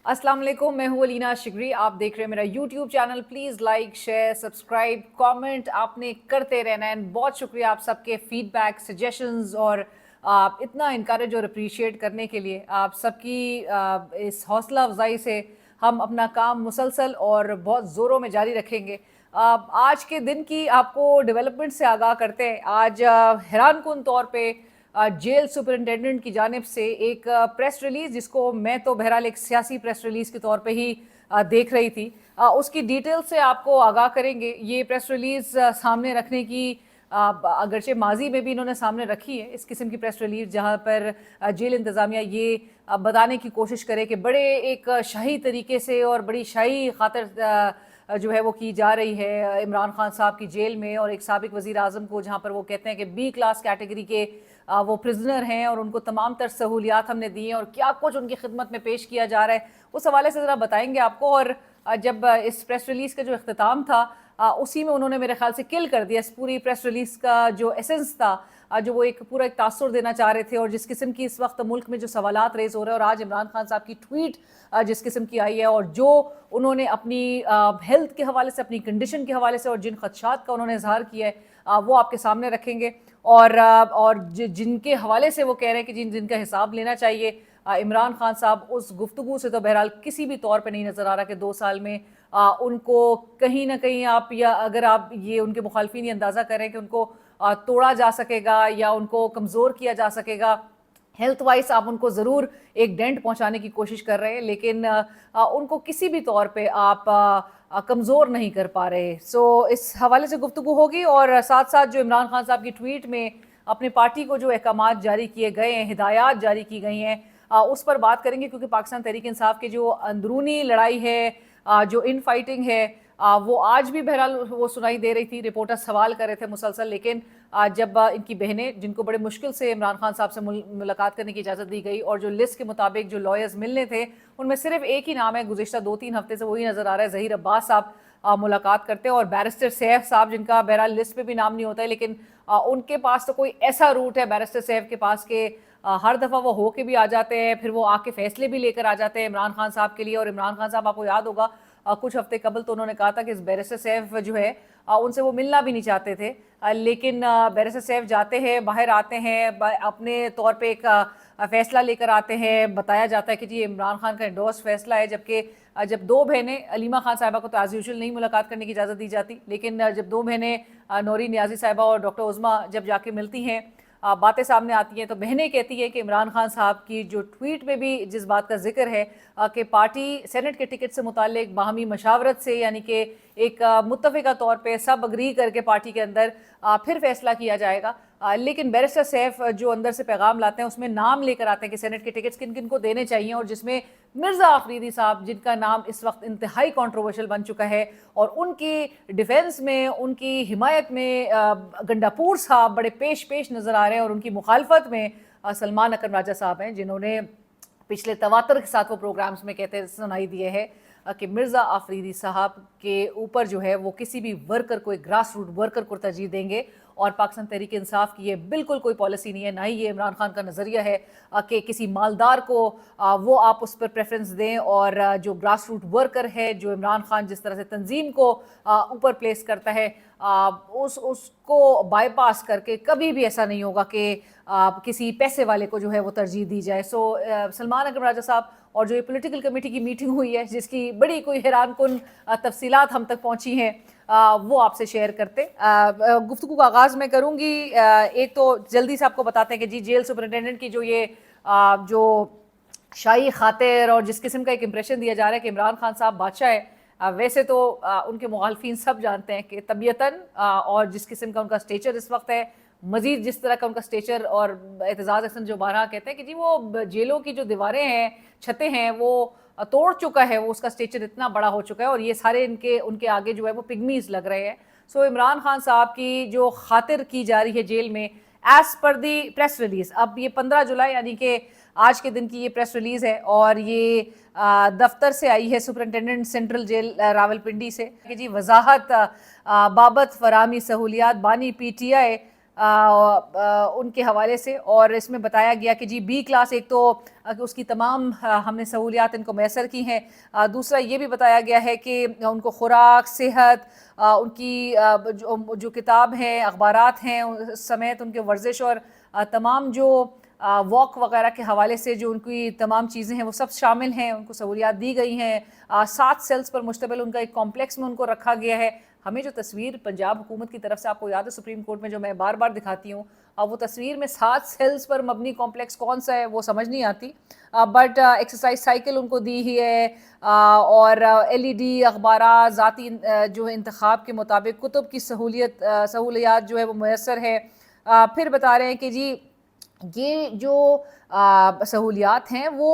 अस्सलाम वालेकुम, मैं हूँ अलीना शिगरी। आप देख रहे हैं मेरा YouTube channel. Please like, share, subscribe, comment आपने करते रहना है। बहुत शुक्रिया आप सबके फीडबैक, सजेशंस और आप इतना इनकरेज और अप्रिशिएट करने के लिए। आप सबकी इस हौसला अफजाई से हम अपना काम मुसलसल और बहुत ज़ोरों में जारी रखेंगे। आज के दिन की आपको डेवलपमेंट से आगाह करते हैं। आज हैरान कुन तौर पे जेल सुपरिटेंडेंट की जानिब से एक प्रेस रिलीज़, जिसको मैं तो बहरहाल एक सियासी प्रेस रिलीज़ के तौर पे ही देख रही थी, उसकी डिटेल से आपको आगाह करेंगे। ये प्रेस रिलीज़ सामने रखने की अगरचे माजी में भी इन्होंने सामने रखी है इस किस्म की प्रेस रिलीज़, जहाँ पर जेल इंतज़ामिया ये बताने की कोशिश करे कि बड़े एक शाही तरीके से और बड़ी शाही खातिर जो है वो की जा रही है इमरान खान साहब की जेल में, और एक साबिक वज़ीर आज़म को, जहाँ पर वो कहते हैं कि बी क्लास कैटेगरी के वो प्रिजनर हैं और उनको तमाम तर सहूलियात हमने दी हैं और क्या कुछ उनकी खिदमत में पेश किया जा रहा है, उस हवाले से ज़रा बताएंगे आपको। और जब इस प्रेस रिलीज़ का जो अख्ताम था, उसी में उन्होंने मेरे ख्याल से किल कर दिया इस पूरी प्रेस रिलीज़ का जो एसेंस था, जो वो एक पूरा एक तासुर देना चाह रहे थे। और जिस किस्म की इस वक्त मुल्क में जो सवालात रेज़ हो रहे हैं, और आज इमरान खान साहब की ट्वीट जिस किस्म की आई है, और जो उन्होंने अपनी हेल्थ के हवाले से, अपनी कंडीशन के हवाले से और जिन खदशात का उन्होंने इजहार किया है, वो आपके सामने रखेंगे। और जिनके हवाले से वो कह रहे हैं कि जिनका हिसाब लेना चाहिए इमरान खान साहब, उस गुफ्तगू से तो बहरहाल किसी भी तौर पे नहीं नज़र आ रहा कि 2 साल में उनको कहीं ना कहीं आप, या अगर आप ये उनके मुखालफिन ये अंदाज़ा करें कि उनको तोड़ा जा सकेगा या उनको कमज़ोर किया जा सकेगा हेल्थ वाइज, आप उनको ज़रूर एक डेंट पहुंचाने की कोशिश कर रहे हैं, लेकिन उनको किसी भी तौर पे आप कमज़ोर नहीं कर पा रहे। सो इस हवाले से गुफ्तगू होगी। और साथ साथ जो इमरान खान साहब की ट्वीट में अपने पार्टी को जो अहकामात जारी किए गए हैं, हिदायत जारी की गई हैं, उस पर बात करेंगे, क्योंकि पाकिस्तान तहरीक इंसाफ की जो अंदरूनी लड़ाई है, जो इन फाइटिंग है, वो आज भी बहरहाल वो सुनाई दे रही थी। रिपोर्टर सवाल कर रहे थे मुसलसल, लेकिन जब इनकी बहनें, जिनको बड़े मुश्किल से इमरान खान साहब से मुलाकात करने की इजाज़त दी गई, और जो लिस्ट के मुताबिक जो लॉयर्स मिलने थे, उनमें सिर्फ एक ही नाम है, गुज़िश्ता 2-3 हफ्ते से वही नज़र आ रहा है, ज़हीर अब्बास साहब मुलाकात करते हैं। और बैरिस्टर सैफ साहब, जिनका बहरहाल लिस्ट पे भी नाम नहीं होता है, लेकिन उनके पास तो कोई ऐसा रूट है बैरिस्टर सैफ के पास के हर दफ़ा वो हो के भी आ जाते हैं, फिर वो आके फैसले भी लेकर आ जाते हैं इमरान खान साहब के लिए। और इमरान खान साहब, आपको याद होगा, कुछ हफ्ते कबल तो उन्होंने कहा था कि इस बैरिस्टर सैफ जो है उनसे वो मिलना भी नहीं चाहते थे, लेकिन बैरिस्टर सैफ जाते हैं, बाहर आते हैं, अपने तौर पे एक फ़ैसला लेकर आते हैं। बताया जाता है कि जी इमरान खान का एंडोर्स फैसला है, जबकि जब 2 बहनें, अलीमा खान साहिबा को तो एज़ यूजुअल नहीं मुलाकात करने की इजाज़त दी जाती, लेकिन जब 2 बहनें नौरी नियाज़ी साहिबा और डॉक्टर उज़मा जब जाके मिलती हैं, बातें सामने आती हैं, तो बहनें कहती हैं कि इमरान खान साहब की जो ट्वीट में भी जिस बात का जिक्र है कि पार्टी सेनेट के टिकट से मुताल्लिक बाहमी मशावरत से, यानी कि एक मुत्तफ़िका तौर पे सब अग्री करके पार्टी के अंदर फिर फैसला किया जाएगा, लेकिन बैरिस्टर सैफ जो अंदर से पैगाम लाते हैं, उसमें नाम लेकर आते हैं कि सेनेट के टिकट्स किन किन को देने चाहिए, और जिसमें मिर्ज़ा आफरीदी साहब, जिनका नाम इस वक्त इंतहाई कंट्रोवर्शियल बन चुका है, और उनकी डिफेंस में, उनकी हिमायत में गंडापुर साहब बड़े पेश पेश नज़र आ रहे हैं, और उनकी मुखालफत में सलमान अकरम राजा साहब हैं, जिन्होंने पिछले तवातर के साथ वो प्रोग्राम्स में कहते सुनाई दिए हैं कि मिर्ज़ा आफरीदी साहब के ऊपर जो है वो किसी भी वर्कर को, एक ग्रास रूट वर्कर को तरजीह देंगे। और पाकिस्तान तहरीक इंसाफ की ये बिल्कुल कोई पॉलिसी नहीं है, ना ही ये इमरान खान का नज़रिया है कि किसी मालदार को वो आप उस पर प्रेफरेंस दें। और जो ग्रास रूट वर्कर है, जो इमरान खान जिस तरह से तंजीम को ऊपर प्लेस करता है, उसको बाईपास करके कभी भी ऐसा नहीं होगा कि किसी पैसे वाले को जो है वो तरजीह दी जाए। सो सलमान अकरम राजा साहब, और जो ये पॉलिटिकल कमेटी की मीटिंग हुई है, जिसकी बड़ी कोई हैरान कुन तफसीलात हम तक पहुंची हैं, वो आपसे शेयर करते। गुफ्तगू का आगाज़ मैं करूँगी। एक तो जल्दी से आपको बताते हैं कि जी जेल सुपरिटेंडेंट की जो ये जो शाही खातिर और जिस किस्म का एक इंप्रेशन दिया जा रहा है कि इमरान खान साहब बादशाह है, वैसे तो उनके मुखालफिन सब जानते हैं कि तबीयतन और जिस किस्म का उनका स्टेचर इस वक्त है, मज़ीद जिस तरह का उनका स्टेचर, और एतजाज़ हसन जो बारहा कहते हैं कि जी वो जेलों की जो दीवारें हैं, छतें हैं, वो तोड़ चुका है, वो उसका स्टेचर इतना बड़ा हो चुका है, और ये सारे उनके आगे जो है वो पिग्मीज लग रहे हैं। सो इमरान खान साहब की जो खातिर की जा रही है जेल में, एज़ पर दी प्रेस रिलीज़, अब ये 15 जुलाई यानी कि आज के दिन की ये प्रेस रिलीज़ है, और ये दफ्तर से आई है सुपरिटेंडेंट सेंट्रल जेल रावलपिंडी से कि जी वजाहत बाबत फरामी सहूलियात बानी PTI उनके हवाले से। और इसमें बताया गया कि जी बी क्लास एक तो اس کی تمام ہم نے سہولیات ان کو میسر کی ہیں، دوسرا یہ بھی بتایا گیا ہے کہ ان کو خوراک، صحت، ان کی جو کتاب ہیں، اخبارات ہیں سمیت ان کے ورزش اور تمام جو واک وغیرہ کے حوالے سے جو ان کی تمام چیزیں ہیں وہ سب شامل ہیں، ان کو سہولیات دی گئی ہیں۔ 7 سیلز پر مشتمل ان کا ایک کمپلیکس میں ان کو رکھا گیا ہے۔ ہمیں جو تصویر پنجاب حکومت کی طرف سے آپ کو یاد ہے سپریم کورٹ میں جو میں بار بار دکھاتی ہوں، وہ تصویر میں 7 سیلز پر مبنی کمپلیکس کون سا ہے وہ سمجھ نہیں آتی، بٹ ایکسرسائز سائیکل ان کو دی ہی ہے، اور LED اخبارات، ذاتی جو ہے انتخاب کے مطابق کتب کی سہولیات جو ہے وہ میسر ہے۔ پھر بتا رہے ہیں کہ جی یہ جو سہولیات ہیں وہ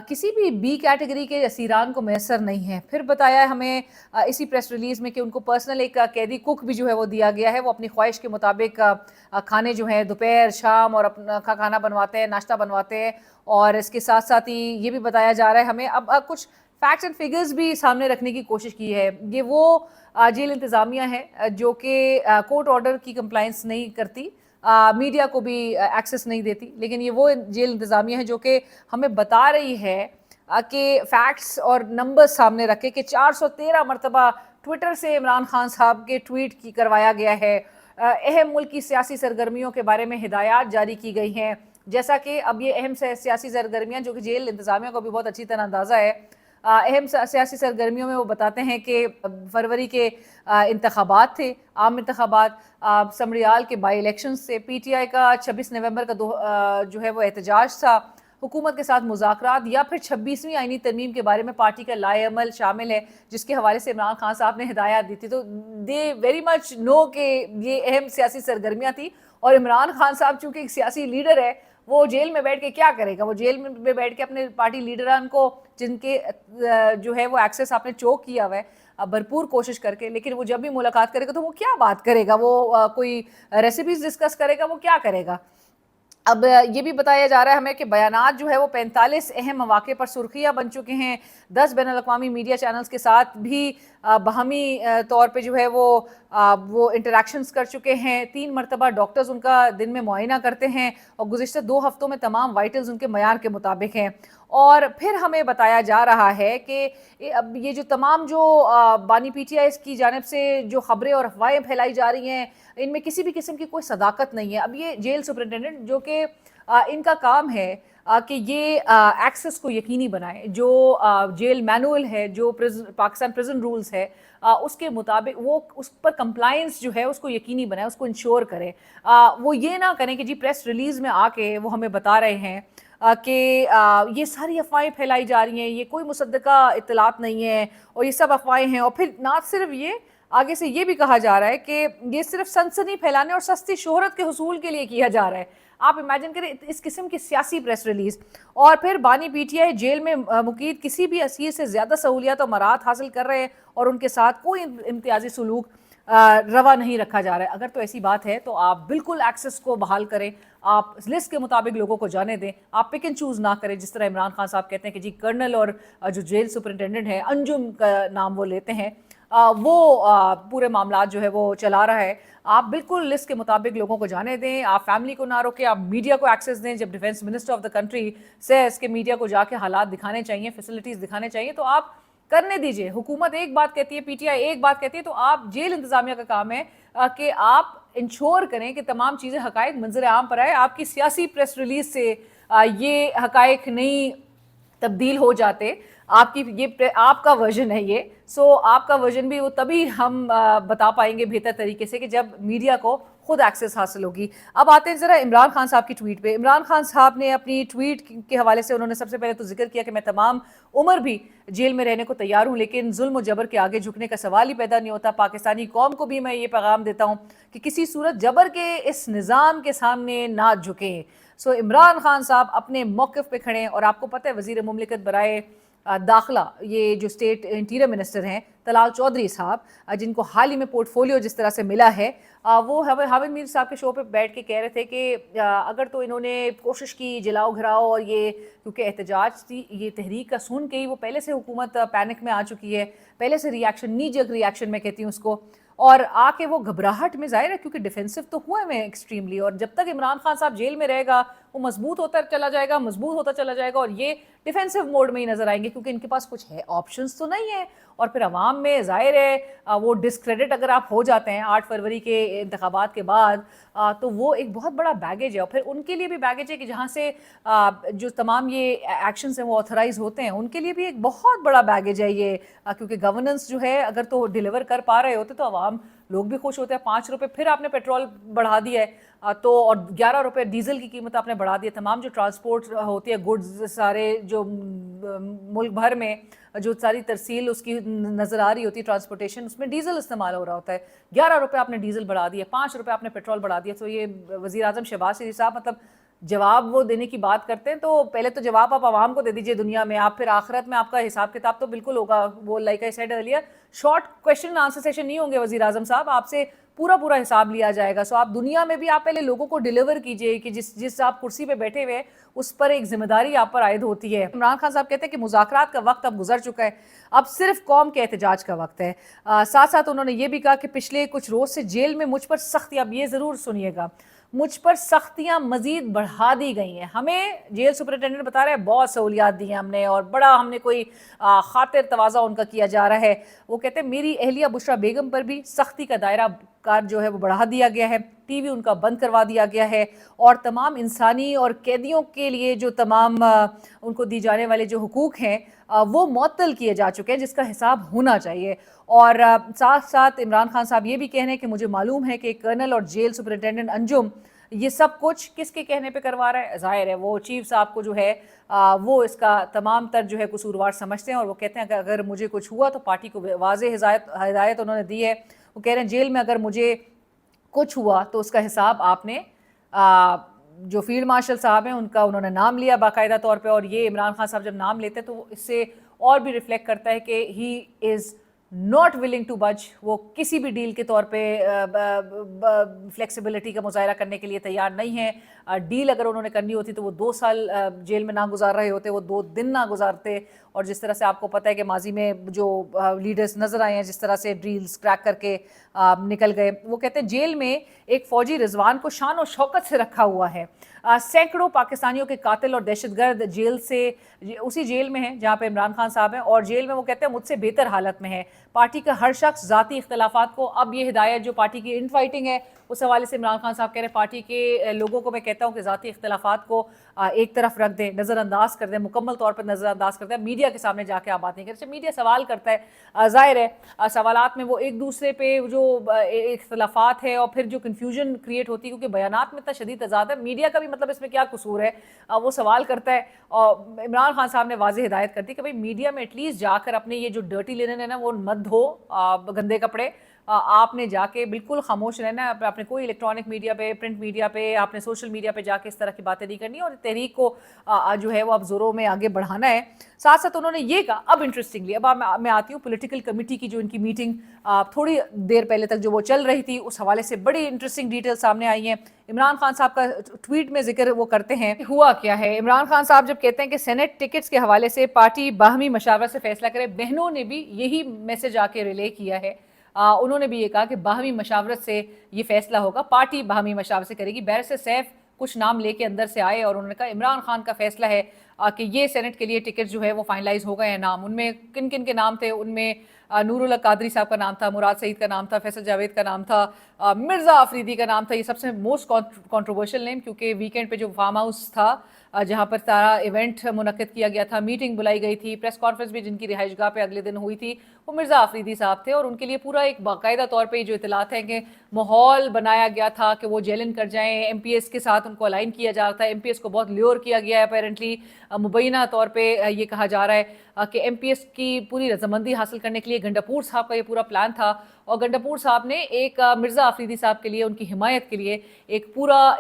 کسی بھی بی کیٹیگری کے اسیران کو میسر نہیں ہیں۔ پھر بتایا ہے ہمیں اسی پریس ریلیز میں کہ ان کو پرسنل ایک قیدی کوک بھی جو ہے وہ دیا گیا ہے، وہ اپنی خواہش کے مطابق کھانے جو ہیں دوپہر شام اور اپنا کھانا بنواتے ہیں، ناشتہ بنواتے ہیں۔ اور اس کے ساتھ ساتھ ہی یہ بھی بتایا جا رہا ہے ہمیں، اب کچھ فیکٹس اینڈ فگرز بھی سامنے رکھنے کی کوشش کی ہے۔ یہ وہ جیل انتظامیہ ہے جو کہ کورٹ آرڈر کی کمپلائنس نہیں کرتی، میڈیا کو بھی ایکسس نہیں دیتی، لیکن یہ وہ جیل انتظامیہ ہے جو کہ ہمیں بتا رہی ہے کہ فیکٹس اور نمبر سامنے رکھے کہ 413 مرتبہ ٹویٹر سے عمران خان صاحب کے ٹویٹ کی کروایا گیا ہے، اہم ملکی سیاسی سرگرمیوں کے بارے میں ہدایات جاری کی گئی ہیں، جیسا کہ اب یہ اہم سیاسی سرگرمیاں جو کہ جیل انتظامیہ کو بھی بہت اچھی طرح اندازہ ہے، اہم سیاسی سرگرمیوں میں وہ بتاتے ہیں کہ فروری کے انتخابات تھے، عام انتخابات، سمریال کے بائی الیکشنز سے، PTI کا 26 نومبر کا جو ہے وہ احتجاج تھا، حکومت کے ساتھ مذاکرات، یا پھر 26ویں آئینی ترمیم کے بارے میں پارٹی کا لائے عمل شامل ہے جس کے حوالے سے عمران خان صاحب نے ہدایات دی تھی۔ تو دے ویری مچ نو کہ یہ اہم سیاسی سرگرمیاں تھیں، اور عمران خان صاحب چونکہ ایک سیاسی لیڈر ہے، وہ جیل میں بیٹھ کے کیا کرے گا؟ وہ جیل میں بیٹھ کے اپنے پارٹی لیڈران کو جن کے جو ہے وہ ایکسس آپ نے چوک کیا ہوا ہے بھرپور کوشش کر کے، لیکن وہ جب بھی ملاقات کرے گا تو وہ کیا بات کرے گا؟ وہ کوئی ریسیپیز ڈسکس کرے گا؟ وہ کیا کرے گا؟ اب یہ بھی بتایا جا رہا ہے ہمیں کہ بیانات جو ہے وہ 45 اہم مواقع پر سرخیاں بن چکے ہیں، 10 بین الاقوامی میڈیا چینلز کے ساتھ بھی باہمی طور پہ جو ہے وہ انٹریکشنز کر چکے ہیں، 3 مرتبہ ڈاکٹرز ان کا دن میں معائنہ کرتے ہیں، اور گزشتہ 2 ہفتوں میں تمام وائٹلز ان کے معیار کے مطابق ہیں۔ اور پھر ہمیں بتایا جا رہا ہے کہ اب یہ جو تمام جو بانی PTI کی جانب سے جو خبریں اور افواہیں پھیلائی جا رہی ہیں، ان میں کسی بھی قسم کی کوئی صداقت نہیں ہے۔ اب یہ جیل سپرنٹینڈنٹ جو کہ ان کا کام ہے کہ یہ ایکسس کو یقینی بنائے، جو جیل مینول ہے، جو پاکستان پریزن رولز ہے اس کے مطابق وہ اس پر کمپلائنس جو ہے اس کو یقینی بنائے، اس کو انشور کرے۔ وہ یہ نہ کریں کہ جی پریس ریلیز میں آ کے وہ ہمیں بتا رہے ہیں کہ یہ ساری افواہیں پھیلائی جا رہی ہیں، یہ کوئی مصدقہ اطلاعات نہیں ہے اور یہ سب افواہیں ہیں۔ اور پھر نہ صرف یہ، آگے سے یہ بھی کہا جا رہا ہے کہ یہ صرف سنسنی پھیلانے اور سستی شہرت کے حصول کے لیے کیا جا رہا ہے۔ آپ امیجن کریں اس قسم کی سیاسی پریس ریلیز۔ اور پھر بانی PTI جیل میں مقید کسی بھی اسیر سے زیادہ سہولیات اور مراحت حاصل کر رہے ہیں اور ان کے ساتھ کوئی امتیازی سلوک روا نہیں رکھا جا رہا ہے۔ اگر تو ایسی بات ہے تو آپ بالکل ایکسس کو بحال کریں، آپ لسٹ کے مطابق لوگوں کو جانے دیں، آپ پک اینڈ چوز نہ کریں، جس طرح عمران خان صاحب کہتے ہیں کہ جی کرنل اور جو جیل سپرنٹینڈنٹ ہے انجم کا نام وہ لیتے ہیں، وہ پورے معاملات جو ہے وہ چلا رہا ہے۔ آپ بالکل لسٹ کے مطابق لوگوں کو جانے دیں، آپ فیملی کو نہ روکیں، آپ میڈیا کو ایکسس دیں۔ جب defence minister of the country سے اس کے میڈیا کو جا کے حالات دکھانے چاہیے، فیسلٹیز دکھانے چاہیے، تو آپ کرنے دیجئے۔ حکومت ایک بات کہتی ہے، PTI ایک بات کہتی ہے، تو آپ جیل انتظامیہ کا کام ہے کہ آپ انشور کریں کہ تمام چیزیں حقائق منظر عام پر آئے۔ آپ کی سیاسی پریس ریلیز سے یہ حقائق نہیں تبدیل ہو جاتے، آپ کی یہ آپ کا ورژن ہے یہ، سو آپ کا ورژن بھی وہ تبھی ہم بتا پائیں گے بہتر طریقے سے کہ جب میڈیا کو خود ایکسس حاصل ہوگی۔ اب آتے ہیں ذرا عمران خان صاحب کی ٹویٹ پہ۔ عمران خان صاحب نے اپنی ٹویٹ کے حوالے سے انہوں نے سب سے پہلے تو ذکر کیا کہ میں تمام عمر بھی جیل میں رہنے کو تیار ہوں، لیکن ظلم و جبر کے آگے جھکنے کا سوال ہی پیدا نہیں ہوتا۔ پاکستانی قوم کو بھی میں یہ پیغام دیتا ہوں کہ کسی صورت جبر کے اس نظام کے سامنے نہ جھکیں۔ سو عمران خان صاحب اپنے موقف پہ کھڑے ہیں، اور آپ کو پتہ ہے وزیر مملکت برائے داخلہ یہ جو اسٹیٹ انٹیریئر منسٹر ہیں طلال چودھری صاحب، جن کو حال ہی میں پورٹ فولیو جس طرح سے ملا ہے، وہ حامد میر صاحب کے شو پہ بیٹھ کے کہہ رہے تھے کہ اگر تو انہوں نے کوشش کی جلاؤ گھراؤ، اور یہ کیونکہ احتجاج تھی، یہ تحریک کا سن کے ہی وہ پہلے سے حکومت پینک میں آ چکی ہے، پہلے سے ریاکشن، نی جگ ریاکشن میں کہتی ہوں اس کو، اور آ کے وہ گھبراہٹ میں ظاہر ہے کیونکہ ڈیفینسو تو ہوئے ہوئے ہیں ایکسٹریملی, اور جب تک عمران خان صاحب جیل میں رہے گا وہ مضبوط ہوتا چلا جائے گا, مضبوط ہوتا چلا جائے گا, اور یہ ڈیفینسو موڈ میں ہی نظر آئیں گے کیونکہ ان کے پاس کچھ ہے آپشنس تو نہیں ہے. اور پھر عوام میں ظاہر ہے وہ ڈسکریڈٹ اگر آپ ہو جاتے ہیں 8 فروری کے انتخابات کے بعد, تو وہ ایک بہت بڑا بیگیج ہے. اور پھر ان کے لیے بھی بیگیج ہے کہ جہاں سے جو تمام یہ ایکشنز ہیں وہ آتھرائز ہوتے ہیں, ان کے لیے بھی ایک بہت بڑا بیگیج ہے یہ, کیونکہ گورننس جو ہے اگر تو ڈیلیور کر پا رہے ہوتے تو عوام لوگ بھی خوش ہوتے ہیں. 5 روپے پھر آپ نے پیٹرول بڑھا دیا ہے تو, اور 11 روپے ڈیزل کی قیمت آپ نے بڑھا دی ہے. تمام جو ٹرانسپورٹ ہوتی ہے گڈز سارے جو ملک بھر میں جو ساری ترسیل اس کی نظر آ رہی ہوتی ہے ٹرانسپورٹیشن, اس میں ڈیزل استعمال ہو رہا ہوتا ہے. 11 روپے آپ نے ڈیزل بڑھا دیا, 5 روپے آپ نے پیٹرول بڑھا دیا. تو یہ وزیر اعظم شہباز شریف صاحب مطلب جواب وہ دینے کی بات کرتے ہیں تو پہلے تو جواب آپ عوام کو دے دیجئے دنیا میں, آپ پھر آخرت میں آپ کا حساب کتاب تو بالکل ہوگا. وہ like I said earlier short question answer session نہیں ہوں گے وزیر اعظم صاحب, آپ سے پورا حساب لیا جائے گا. سو آپ دنیا میں بھی آپ پہلے لوگوں کو ڈیلیور کیجئے کہ جس آپ کرسی پہ بیٹھے ہوئے اس پر ایک ذمہ داری آپ پر عائد ہوتی ہے. عمران خان صاحب کہتے ہیں کہ مذاکرات کا وقت اب گزر چکا ہے, اب صرف قوم کے احتجاج کا وقت ہے. ساتھ ساتھ انہوں نے یہ بھی کہا کہ پچھلے کچھ روز سے جیل میں مجھ پر سختی, اب یہ ضرور سنیے گا, مجھ پر سختیاں مزید بڑھا دی گئی ہیں. ہمیں جیل سپرنٹینڈنٹ بتا رہے ہیں بہت سہولیات دی ہیں ہم نے, اور بڑا ہم نے کوئی خاطر تواضع ان کا کیا جا رہا ہے. وہ کہتے ہیں میری اہلیہ بشرا بیگم پر بھی سختی کا دائرہ کار جو ہے وہ بڑھا دیا گیا ہے, ٹی وی ان کا بند کروا دیا گیا ہے, اور تمام انسانی اور قیدیوں کے لیے جو تمام ان کو دی جانے والے جو حقوق ہیں وہ معطل کیے جا چکے ہیں, جس کا حساب ہونا چاہیے. اور ساتھ ساتھ عمران خان صاحب یہ بھی کہہ رہے ہیں کہ مجھے معلوم ہے کہ کرنل اور جیل سپرنٹینڈنٹ انجم یہ سب کچھ کس کے کہنے پہ کروا رہا ہے. ظاہر ہے وہ چیف صاحب کو جو ہے وہ اس کا تمام تر جو ہے قصوروار سمجھتے ہیں, اور وہ کہتے ہیں کہ اگر مجھے کچھ ہوا تو پارٹی کو واضح ہدایت انہوں نے دی ہے. وہ کہہ رہے ہیں جیل میں اگر مجھے کچھ ہوا تو اس کا حساب آپ نے جو فیلڈ مارشل صاحب ہیں ان کا انہوں نے نام لیا باقاعدہ طور پہ, اور یہ عمران خان صاحب جب نام لیتے ہیں تو اس سے اور بھی ریفلیکٹ کرتا ہے کہ ہی از ناٹ ولنگ ٹو بچ, وہ کسی بھی ڈیل کے طور پہ فلیکسیبلٹی کا مظاہرہ کرنے کے لیے تیار نہیں ہے. ڈیل اگر انہوں نے کرنی ہوتی تو وہ 2 سال جیل میں نہ گزار رہے ہوتے, وہ 2 دن نہ گزارتے. اور جس طرح سے آپ کو پتہ ہے کہ ماضی میں جو لیڈرز نظر آئے ہیں جس طرح سے ڈیلز کریک کر کے نکل گئے. وہ کہتے ہیں جیل میں ایک فوجی رضوان کو شان و شوکت سے رکھا ہوا ہے. سینکڑوں پاکستانیوں کے قاتل اور دہشت گرد جیل سے اسی جیل میں ہیں جہاں پہ عمران خان صاحب ہیں, اور جیل میں وہ کہتے ہیں مجھ سے بہتر حالت میں ہے. پارٹی کا ہر شخص ذاتی اختلافات کو, اب یہ ہدایت جو پارٹی کی ان فائٹنگ ہے اس حوالے سے عمران خان صاحب کہہ رہے ہیں پارٹی کے لوگوں کو میں کہتا ہوں کہ ذاتی اختلافات کو ایک طرف رکھ دیں, نظر انداز کر دیں, مکمل طور پر نظر انداز کر دیں. میڈیا کے سامنے جا کے آپ بات نہیں کرتے. میڈیا سوال کرتا ہے, ظاہر ہے سوالات میں وہ ایک دوسرے پہ جو اختلافات ہے اور پھر جو کنفیوژن کریٹ ہوتی ہے کیونکہ بیانات میں اتنا شدید تضاد ہے, میڈیا کا بھی مطلب اس میں کیا قصور ہے, وہ سوال کرتا ہے. اور عمران خان صاحب نے واضح ہدایت کر دی کہ بھئی میڈیا میں ایٹ لیسٹ جا کر اپنے یہ جو ڈرٹی لینن ہے نا وہ مت دھو, گندے کپڑے آپ نے جا کے بالکل خاموش رہنا ہے. آپ نے کوئی الیکٹرانک میڈیا پہ, پرنٹ میڈیا پہ, آپ نے سوشل میڈیا پہ جا کے اس طرح کی باتیں نہیں کرنی, اور تحریک کو جو ہے وہ اب زوروں میں آگے بڑھانا ہے. ساتھ ساتھ انہوں نے یہ کہا, اب انٹرسٹنگلی اب میں آتی ہوں پولیٹیکل کمیٹی کی جو ان کی میٹنگ تھوڑی دیر پہلے تک جو وہ چل رہی تھی اس حوالے سے بڑی انٹرسٹنگ ڈیٹیل سامنے آئی ہیں. عمران خان صاحب کا ٹویٹ میں ذکر وہ کرتے ہیں ہوا کیا ہے. عمران خان صاحب جب کہتے ہیں کہ سینٹ ٹکٹس کے حوالے سے پارٹی باہمی مشاورت سے فیصلہ کرے, بہنوں نے بھی یہی میسج آ کے ریلے کیا ہے. انہوں نے بھی یہ کہا کہ باہمی مشاورت سے یہ فیصلہ ہوگا, پارٹی باہمی مشاورت سے کرے گی. بیرسٹر سیف کچھ نام لے کے اندر سے آئے اور انہوں نے کہا عمران خان کا فیصلہ ہے کہ یہ سینٹ کے لیے ٹکٹ جو ہے وہ فائنلائز ہو گئے ہیں. نام ان میں کن کن کے نام تھے, ان میں نور اللہ قادری صاحب کا نام تھا, مراد سعید کا نام تھا, فیصل جاوید کا نام تھا, مرزا آفریدی کا نام تھا. یہ سب سے موسٹ کنٹروورشل نیم کیونکہ ویکینڈ پہ جو فارم ہاؤس تھا جہاں پر سارا ایونٹ منعقد کیا گیا تھا, میٹنگ بلائی گئی تھی, پریس کانفرنس بھی جن کی رہائش گاہ پہ اگلے دن ہوئی تھی, وہ مرزا آفریدی صاحب تھے. اور ان کے لیے پورا ایک باقاعدہ طور پہ جو اطلاعات ہیں کہ ماحول بنایا گیا تھا کہ وہ جیلن کر جائیں, ایم پی ایس کے ساتھ ان کو الائن کیا جا رہا تھا. ایم پی ایس کو بہت لیور کیا گیا ہے اپیرنٹلی, مبینہ طور پہ یہ کہا جا رہا ہے کہ ایم پی ایس کی پوری رضامندی حاصل کرنے کے لیے گنڈاپور صاحب کا یہ پورا پلان تھا, اور گنڈاپور صاحب نے ایک مرزا آفریدی صاحب کے لیے ان کی حمایت کے لیے ایک پورا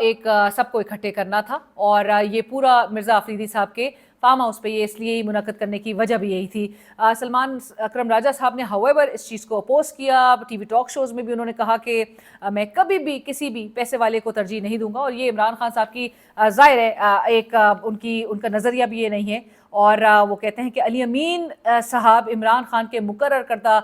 سب کو اکٹھے کرنا تھا. اور یہ پورا مرزا آفریدی صاحب کے فارم ہاؤس پہ یہ اس لیے ہی منعقد کرنے کی وجہ بھی یہی تھی. سلمان اکرم راجہ صاحب نے ہویور اس چیز کو اپوز کیا, ٹی وی ٹاک شوز میں بھی انہوں نے کہا کہ میں کبھی بھی کسی بھی پیسے والے کو ترجیح نہیں دوں گا, اور یہ عمران خان صاحب کی ظاہر ہے ایک ان کا نظریہ بھی یہ نہیں ہے. اور وہ کہتے ہیں کہ علی امین صاحب عمران خان کے مقرر کردہ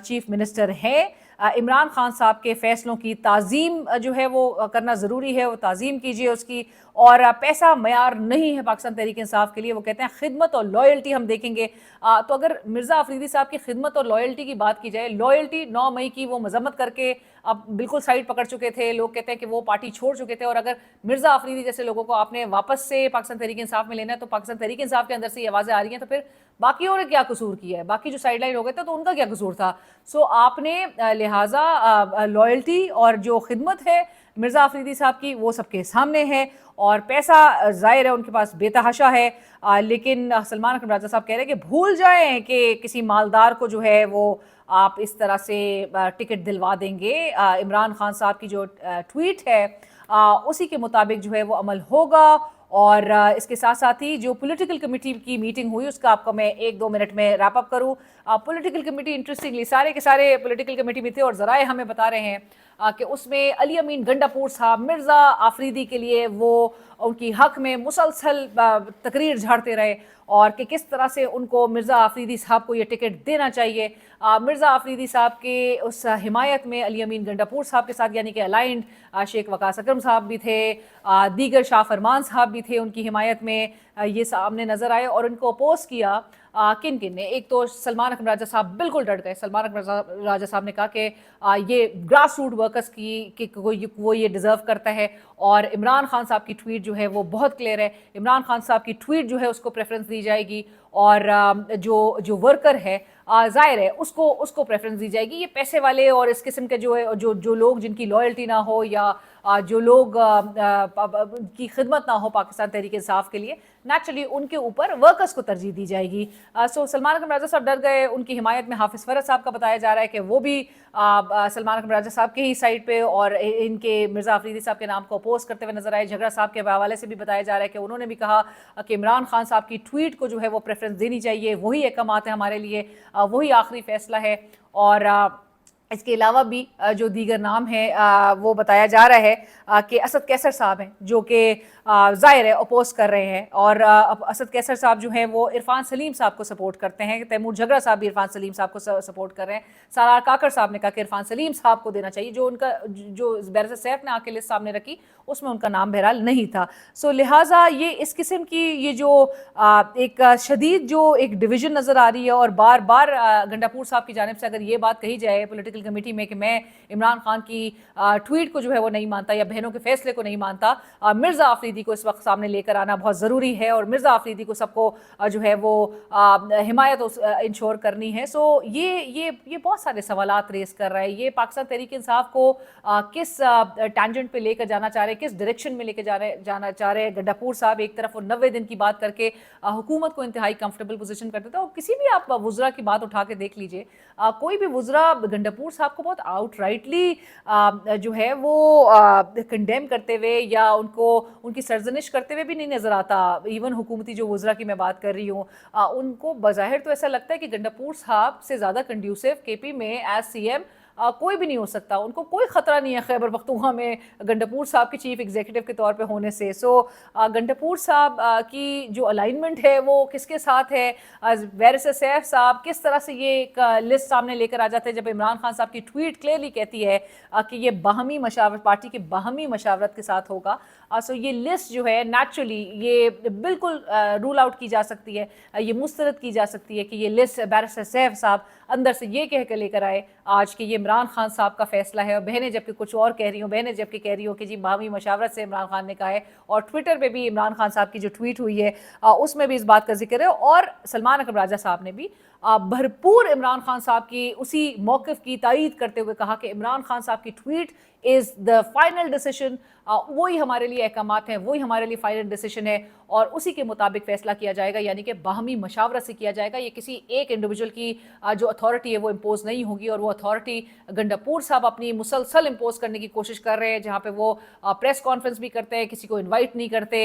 چیف منسٹر ہیں. इमरान खान साहब के फैसलों की ताज़ीम जो है वो करना ज़रूरी है, वो ताज़ीम कीजिए उसकी। और पैसा मयार नहीं है पाकिस्तान तहरीक इंसाफ के लिए। वो कहते हैं खिदमत और लॉयल्टी हम देखेंगे। तो अगर मिर्ज़ा अफरीदी साहब की खिदमत और लॉयल्टी की बात की जाए, लॉयल्टी 9 मई की वो मजम्मत करके अब बिल्कुल साइड पकड़ चुके थे, लोग कहते हैं कि वो पार्टी छोड़ चुके थे। और अगर मिर्ज़ा अफरीदी जैसे लोगों को आपने वापस से पाकिस्तान तहरीक इंसाफ में लेना है, तो पाकिस्तान तहरीक इंसाफ के अंदर से ये आवाज़ें आ रही हैं, तो फिर बाकियों ने क्या कसूर किया है? बाकी जो साइड लाइन हो गए थे तो उनका क्या कसूर था? सो आपने लिहाजा लॉयल्टी और जो खिदमत है मिर्ज़ा अफरीदी साहब की वो सबके सामने है। और पैसा ज़ाहिर है उनके पास बेतहाशा है। लेकिन सलमान अकरम राजा साहब कह रहे हैं कि भूल जाएं कि किसी मालदार को जो है वो आप इस तरह से टिकट दिलवा देंगे। इमरान खान साहब की जो ट्वीट है उसी के मुताबिक जो है वो अमल होगा। और इसके साथ साथ ही जो पॉलिटिकल कमेटी की मीटिंग हुई उसका आपको मैं 1-2 मिनट में रैप अप करूँ। पॉलिटिकल कमेटी इंटरेस्टिंगली सारे के सारे पॉलिटिकल कमेटी में थे और ज़राए हमें बता रहे हैं कि उसमें अली अमीन गंडापुर साहब मिर्ज़ा आफरीदी के लिए वो उनकी हक में मुसलसल तकरीर झाड़ते रहे और कि किस तरह से उनको मिर्ज़ा आफरीदी साहब को ये टिकट देना चाहिए। मिर्ज़ा आफरीदी साहब के उस हिमायत में अली अमीन गंडापुर साहब के साथ यानी कि अलाइंड शेख वकास अकरम साहब भी थे, दीगर शाह फरमान साहब भी थे उनकी हिमायत में। ये सामने नज़र आए और उनको अपोज किया किन किन ने। एक तो सलमान अकरम राजा साहब बिल्कुल डट गए। सलमान अकरम राजा साहब ने कहा कि ये ग्रास रूट वर्कर्स की वो ये डिज़र्व करता है। और इमरान खान साहब की ट्वीट जो है वो बहुत क्लियर है। इमरान खान साहब की ट्वीट जो है उसको प्रेफरेंस दी जाएगी और जो वर्कर है ज़ाहिर है उसको प्रेफरेंस दी जाएगी। ये पैसे वाले और इस किस्म के जो लोग जिनकी लॉयल्टी ना हो या जो लोग की खिदमत ना हो पाकिस्तान तहरीक इंसाफ के लिए, नेचुरली उनके ऊपर वर्कर्स को तरजीह दी जाएगी। सो सलमान अकरम राजा साहब डर गए। उनकी हिमायत में हाफिज़ फरज साहब का बताया जा रहा है कि वो भी सलमान अकरम राजा साहब के ही साइड पे और इनके मिर्ज़ा अफरीदी साहब के नाम को अपोज करते हुए नजर आए। झगड़ा साहब के हवाले से भी बताया जा रहा है कि उन्होंने भी कहा कि इमरान खान साहब की ट्वीट को जो है वो प्रेफरेंस देनी चाहिए, वही अहकामात है हमारे लिए, वही आखिरी फैसला है। और इसके अलावा भी जो दीगर नाम है वो बताया जा रहा है कि असद कैसर साहब हैं जो कि ज़ाहिर है अपोज कर रहे हैं। और असद कैसर साहब जो हैं वो इरफान सलीम साहब को सपोर्ट करते हैं। तैमूर झगड़ा साहब भी इरफान सलीम साहब को सपोर्ट कर रहे हैं। सारार काकर साहब ने कहा कि इरफान सलीम साहब को देना चाहिए। जो बैरिस्टर सैफ ने आके लिस्ट सामने रखी उसमें उनका नाम बहरहाल नहीं था। सो लिहाजा ये इस किस्म की ये जो एक शदीद जो एक डिवीज़न नज़र आ रही है। और बार बार गंडापुर साहब की जानिब से अगर ये बात कही जाए पॉलिटिकल कमेटी में कि मैं इमरान खान की ट्वीट को जो है वो नहीं मानता या बहनों के फैसले को नहीं मानता, मिर्ज़ा आफरीदी को इस वक्त सामने लेकर आना बहुत ज़रूरी है और मिर्ज़ा आफरीदी को सबको जो है वो हिमायत इंश्योर करनी है। सो ये बहुत सारे सवालात रेस कर रहा है। ये पाकिस्तान तहरीक इंसाफ को किस टैंजेंट पे लेकर जाना चाह रहे हैं, किस डायरेक्शन में लेकर जाना चाह रहे हैं। गंडापुर साहब एक तरफ वो 90 दिन की बात करके हुकूमत को इंतहाई कंफर्टेबल पोजीशन करते थे। और किसी भी आप वुज़रा की बात उठा के देख लीजिए, कोई भी वुज़रा गंडापुर साहब को बहुत आउटराइटली जो है वो कंडेम करते हुए या उनकी सरजनिश करते हुए भी नहीं नज़र आता। इवन हुकूमती जो वुज़रा की मैं बात कर रही हूँ उनको बज़ाहिर तो ऐसा लगता है कि गंडापुर साहब से ज़्यादा कंड्यूसिव केपी में एज CM कोई भी नहीं हो सकता। उनको कोई ख़तरा नहीं है खैबर पख्तूनख्वा में गंडापुर साहब के चीफ एग्जीक्यूटिव के तौर पे होने से। सो गंडापुर साहब की जो अलाइनमेंट है वो किसके साथ है, बैरिस्टर सैफ साहब किस तरह से ये एक लिस्ट सामने लेकर आ जाते हैं जब इमरान खान साहब की ट्वीट क्लियरली कहती है कि ये बाहमी मशावरत पार्टी के बाहमी मशावरत के साथ होगा। सो ये लिस्ट जो है नेचुरली ये बिल्कुल रूल आउट की जा सकती है, ये मुस्तरद की जा सकती है कि ये लिस्ट बैरिस्टर सैफ साहब अंदर से ये कह कर लेकर आए आज कि ये इमरान खान साहब का फैसला है। और बहनें जबकि कुछ और कह रही हूँ, बहनें जबकि कह रही हो कि जी बाहमी मशावरत से इमरान खान ने कहा है। और ट्विटर पे भी इमरान खान साहब की जो ट्वीट हुई है उसमें भी इस बात का जिक्र है। और सलमान अकरम राजा साहब ने भी भरपूर इमरान खान साहब की उसी मौक़िफ़ की तायीद करते हुए कहा कि इमरान खान साहब की tweet is the final decision, वही हमारे लिए अहकामात हैं, वही हमारे लिए फाइनल डिसीजन है और उसी के मुताबिक फ़ैसला किया जाएगा, यानी कि बाहमी मशावरत से किया जाएगा। ये किसी एक इंडिविजुअल की जो अथॉरिटी है वो इम्पोज नहीं होगी। और वो अथॉरिटी गंडापुर साहब अपनी मुसलसल इम्पोज करने की कोशिश कर रहे हैं, जहाँ पे वो प्रेस कॉन्फ्रेंस भी करते हैं, किसी को इन्वाइट नहीं करते,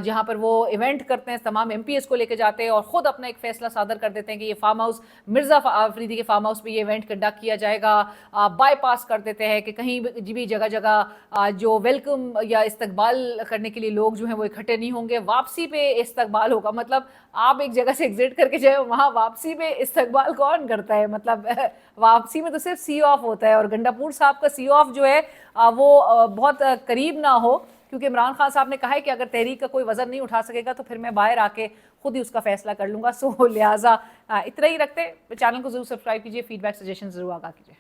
जहाँ पर वो इवेंट करते हैं, तमाम MPs को लेकर जाते हैं और ख़ुद अपना एक फ़ैसला सादर कर देते हैं कि ये फार्म हाउस मिर्ज़ा अफरीदी के फार्म हाउस पे ये इवेंट कंडक्ट किया जाएगा। बाईपास कर देते हैं कि कहीं भी जगह जगह जो वेलकम या इस्तकबाल करने के लिए लोग जो हैं वो इकट्ठे नहीं होंगे। वापसी पे इस्तकबाल होगा, मतलब आप एक जगह से एग्जिट करके जाए, वहाँ वापसी पे इस्तकबाल कौन करता है? मतलब वापसी में तो सिर्फ सी ऑफ होता है, और गंडापुर साहब का सी ऑफ जो है वो बहुत करीब ना हो, क्योंकि इमरान खान साहब ने कहा है कि अगर तहरीक का कोई वजन नहीं उठा सकेगा तो फिर मैं बाहर आके खुद ही उसका फैसला कर लूँगा। सो लिहाजा इतना ही रखते, चैनल को जरूर सब्सक्राइब कीजिए, फीडबैक सजेशन जरूर आगा कीजिए।